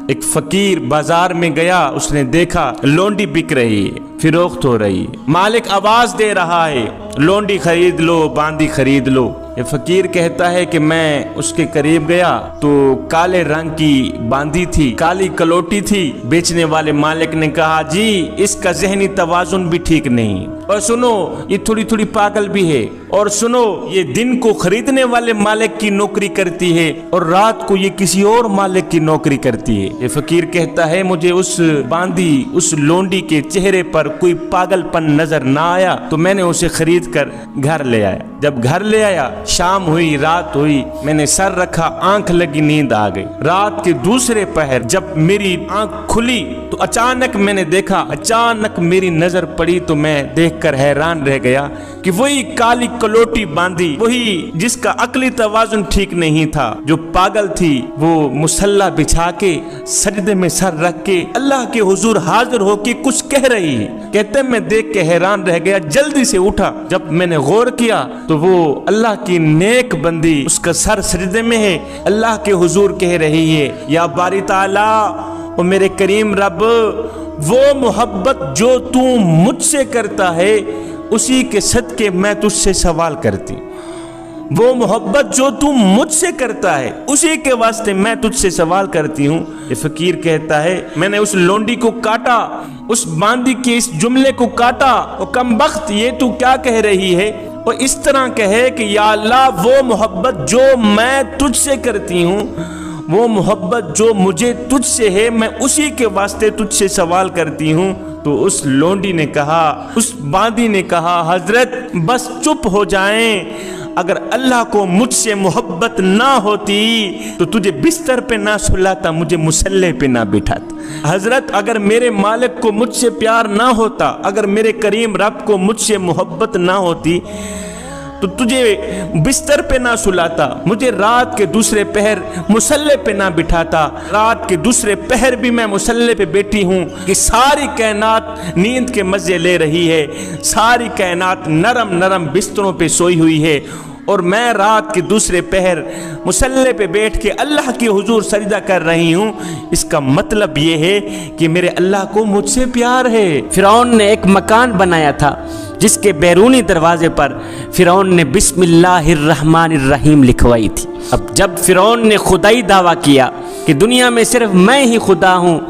ایک فقیر بازار میں گیا، اس نے دیکھا لونڈی بک رہی ہے، فروخت ہو رہی ہے، مالک آواز دے رہا ہے لونڈی خرید لو، باندی خرید لو۔ یہ فقیر کہتا ہے کہ میں اس کے قریب گیا تو کالے رنگ کی باندی تھی، کالی کلوٹی تھی۔ بیچنے والے مالک نے کہا جی اس کا ذہنی توازن بھی ٹھیک نہیں، اور سنو یہ تھوڑی تھوڑی پاگل بھی ہے، اور سنو یہ دن کو خریدنے والے مالک کی نوکری کرتی ہے اور رات کو یہ کسی اور مالک کی نوکری کرتی ہے۔ یہ فقیر کہتا ہے مجھے اس باندی، اس لونڈی کے چہرے پر کوئی پاگل پن نظر نہ آیا تو میں نے اسے خرید کر گھر لے آیا۔ جب گھر لے آیا، شام ہوئی، رات ہوئی، میں نے سر رکھا، آنکھ لگی، نیند آ گئی۔ رات کے دوسرے پہر جب میری آنکھ کھلی تو اچانک میں نے دیکھا، اچانک میری نظر پڑی تو میں دیکھ کر حیران رہ گیا کہ وہی کالی کلوٹی باندھی، وہی جس کا عقلی توازن ٹھیک نہیں تھا، جو پاگل تھی، وہ مصلی بچھا کے سجدے میں سر رکھ کے اللہ کے حضور حاضر ہو کے کچھ کہہ رہی ہے۔ کہتے میں دیکھ کے حیران رہ گیا، جلدی سے اٹھا۔ جب میں نے غور کیا تو وہ اللہ کی نیک بندی، اس کا سر سجدے میں ہے، اللہ کے حضور کہہ رہی ہے یا باری تعالی، او میرے کریم رب، وہ محبت جو تو مجھ سے کرتا ہے اسی کے صدقے میں تجھ سے سوال کرتی، وہ محبت جو تو مجھ سے کرتا ہے اسی کے واسطے میں تجھ سے سوال کرتی ہوں۔ یہ فقیر کہتا ہے میں نے اس لونڈی کو کاٹا، اس باندی کے اس جملے کو کاٹا، او کم بخت یہ تو کیا کہہ رہی ہے، اور اس طرح کہے کہ یا اللہ وہ محبت جو میں تجھ سے کرتی ہوں، وہ محبت جو مجھے تجھ سے ہے، میں اسی کے واسطے تجھ سے سوال کرتی ہوں۔ تو اس لونڈی نے کہا، اس باندی نے کہا حضرت بس چپ ہو جائیں، اگر اللہ کو مجھ سے محبت نہ ہوتی تو تجھے بستر پہ نہ سلاتا، مجھے مصلی پہ نہ بٹھاتا۔ حضرت اگر میرے مالک کو مجھ سے پیار نہ ہوتا، اگر میرے کریم رب کو مجھ سے محبت نہ ہوتی تو تجھے بستر پہ نہ سلاتا، مجھے رات کے دوسرے پہر مصلی پہ نہ بٹھاتا۔ رات کے دوسرے پہر بھی میں مصلی پہ بیٹھی ہوں کہ ساری کائنات نیند کے مزے لے رہی ہے، ساری کائنات نرم نرم بستروں پہ سوئی ہوئی ہے، اور میں رات کے دوسرے پہر مصلی پہ بیٹھ کے اللہ کے حضور سجدہ کر رہی ہوں۔ اس کا مطلب یہ ہے کہ میرے اللہ کو مجھ سے پیار ہے۔ فرعون نے ایک مکان بنایا تھا جس کے بیرونی دروازے پر فرعون نے بسم اللہ الرحمن الرحیم لکھوائی تھی۔ اب جب فرعون نے خدائی دعویٰ کیا کہ دنیا میں صرف میں ہی خدا ہوں،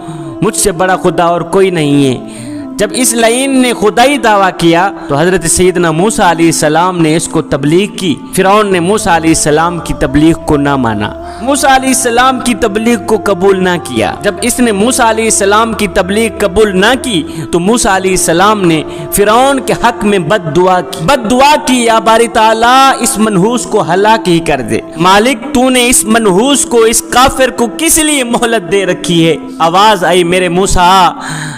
مجھ سے بڑا خدا اور کوئی نہیں ہے، جب اس لعین نے خدائی دعویٰ کیا تو حضرت سیدنا موسیٰ علیہ السلام نے اس کو تبلیغ کی۔ فرعون نے موسیٰ علیہ السلام کی تبلیغ کو نہ مانا، موسیٰ علیہ السلام کی تبلیغ کو قبول نہ کیا۔ جب اس نے موسیٰ علیہ السلام کی تبلیغ قبول نہ کی تو موسیٰ علیہ السلام نے فرعون کے حق میں بد دعا کی یا باری تعالیٰ اس منحوس کو ہلاک ہی کر دے، مالک تو نے اس منحوس کو، اس کافر کو کس لیے مہلت دے رکھی ہے؟ آواز آئی میرے موسیٰ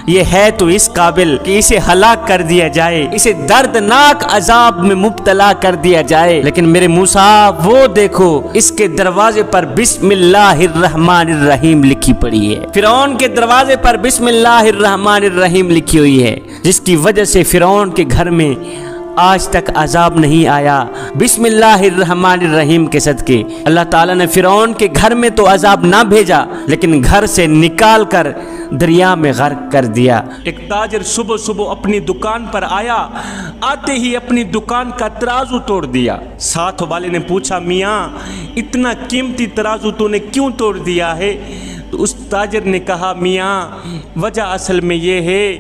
یہ ہے تو اس قابل کہ اسے ہلاک کر دیا جائے، اسے دردناک عذاب میں مبتلا کر دیا جائے، لیکن میرے موسیٰ وہ دیکھو اس کے دروازے پر بسم اللہ الرحمن الرحیم لکھی پڑی ہے۔ فرعون کے دروازے پر بسم اللہ الرحمن الرحیم لکھی ہوئی ہے، جس کی وجہ سے فرعون کے گھر میں آج تک عذاب نہیں آیا۔ بسم اللہ الرحمن الرحیم کے صدقے اللہ تعالیٰ نے فرعون کے گھر میں تو عذاب نہ بھیجا، لیکن گھر سے نکال کر دریا میں غرق کر دیا۔ ایک تاجر صبح صبح اپنی دکان پر آیا، آتے ہی اپنی دکان کا ترازو توڑ دیا۔ ساتھ والے نے پوچھا میاں اتنا قیمتی ترازو تو نے کیوں توڑ دیا ہے؟ تو اس تاجر نے کہا میاں وجہ اصل میں یہ ہے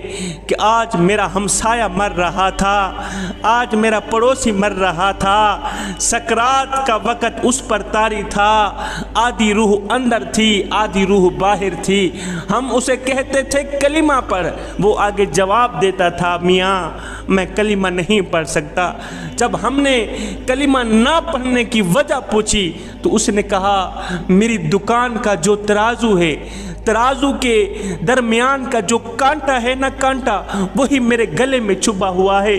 کہ آج میرا ہمسایہ مر رہا تھا، آج میرا پڑوسی مر رہا تھا، سکرات کا وقت اس پر طاری تھا، آدھی روح اندر تھی آدھی روح باہر تھی، ہم اسے کہتے تھے کلمہ پڑھ، وہ آگے جواب دیتا تھا میاں میں کلمہ نہیں پڑھ سکتا۔ جب ہم نے کلمہ نہ پڑھنے کی وجہ پوچھی تو اس نے کہا میری دکان کا جو ترازو ہے، ترازو کے درمیان کا جو کانٹا ہے نا کانٹا، وہی میرے گلے میں چھپا ہوا ہے،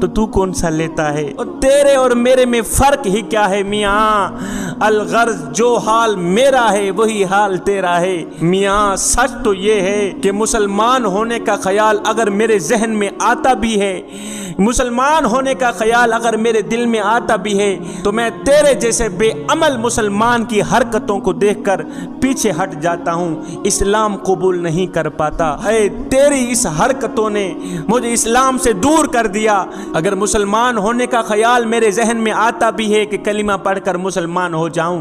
تو تو کون سا لیتا ہے؟ اور تیرے اور میرے میں فرق ہی کیا ہے میاں؟ الغرض جو حال میرا ہے وہی حال تیرا ہے میاں۔ سچ تو یہ ہے کہ مسلمان ہونے کا خیال اگر میرے ذہن میں آتا بھی ہے، مسلمان ہونے کا خیال اگر میرے دل میں آتا بھی ہے، تو میں تیرے جیسے بے عمل مسلمان کی حرکتوں کو دیکھ کر پیچھے ہٹ جاتا ہوں، اسلام قبول نہیں کر پاتا ہے۔ تیری اس حرکتوں نے مجھے اسلام سے دور کر دیا۔ اگر مسلمان ہونے کا خیال میرے ذہن میں آتا بھی ہے کہ کلمہ پڑھ کر مسلمان ہو جاؤں،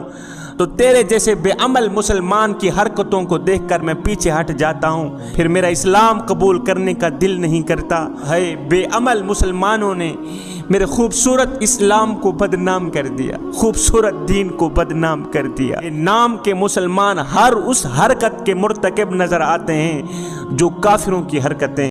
تو تیرے جیسے بے عمل مسلمان کی حرکتوں کو دیکھ کر میں پیچھے ہٹ جاتا ہوں، پھر میرا اسلام قبول کرنے کا دل نہیں کرتا ہے۔ بے عمل مسلمانوں نے میرے خوبصورت اسلام کو بدنام کر دیا، خوبصورت دین کو بدنام کر دیا۔ نام کے مسلمان ہر اس حرکت کے مرتکب نظر آتے ہیں جو کافروں کی حرکتیں